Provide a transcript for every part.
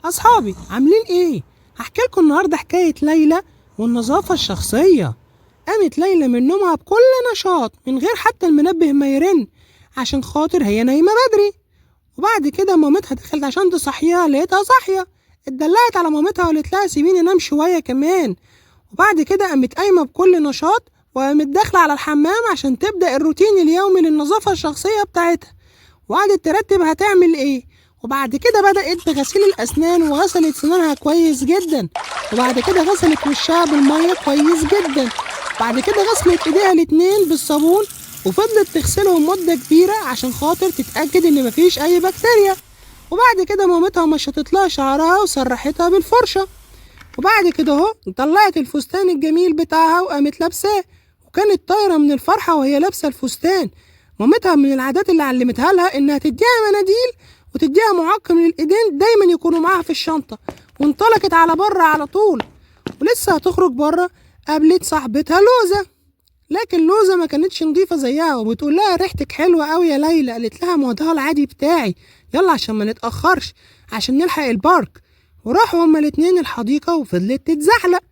أصحابي عاملين إيه؟ هحكي لكم النهاردة حكاية ليلى والنظافة الشخصية. قامت ليلى من نومها بكل نشاط من غير حتى المنبه ما يرن، عشان خاطر هي نايمة بدري. وبعد كده مامتها دخلت عشان تصحيها، لقيتها صاحية، اتدلعت على مامتها وقالت لها سيبيني انام شوية كمان. وبعد كده قامت قايمة بكل نشاط وقامت داخلة على الحمام عشان تبدأ الروتين اليومي للنظافة الشخصية بتاعتها، وقعدت ترتب هتعمل ايه. وبعد كده بدأت بغسيل الأسنان وغسلت سنانها كويس جدا، وبعد كده غسلت وشها بالمية كويس جدا، بعد كده غسلت ايديها الاتنين بالصابون وفضلت تغسلهم مدة كبيرة عشان خاطر تتأكد ان مفيش اي بكتيريا. وبعد كده مامتها مشطت لها شعرها وسرحتها بالفرشة، وبعد كده اهو طلعت الفستان الجميل بتاعها وقامت لابساه، وكانت طايرة من الفرحة وهي لابسة الفستان. مامتها من العادات اللي علمتها لها انها تديها مناديل وتديها معقم للايدين دايما يكونوا معاها في الشنطة، وانطلقت على بره على طول. ولسه هتخرج بره قابلت صاحبتها لوزة، لكن لوزة ما كانتش نظيفة زيها وبتقول لها ريحتك حلوة قوي يا ليلى. قالت لها ما هو ده العادي بتاعي، يلا عشان ما نتأخرش عشان نلحق البارك. وراحوا هما الاتنين الحديقة وفضلت تتزحلق،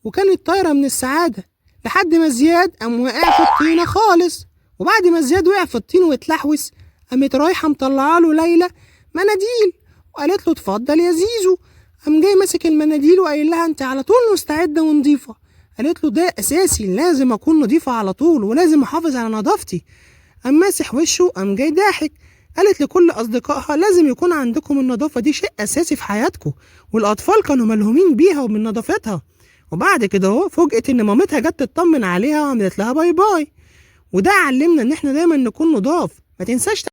وكانت طايرة من السعادة لحد ما زياد قام وقع في الطينة خالص. وبعد ما زياد وقع في الطين واتلحوس قامت رايحة مطلعة له ليلى مناديل وقالت له اتفضل يا زيزو. قام جاي ماسك المناديل وقايل لها انت على طول مستعدة ونضيفة. قالت له ده اساسي، لازم اكون نضيفة على طول ولازم احافظ على نظافتي. قام ماسح وشه قام جاي ضاحك. قالت لكل اصدقائها لازم يكون عندكم النظافة دي شيء اساسي في حياتكم، والاطفال كانوا ملهومين بيها ومن نظافتها. وبعد كده اهو فوجئت ان مامتها جت تطمن عليها وعملت لها باي باي. وده علمنا ان احنا دايما نكون نضاف. ما تنساش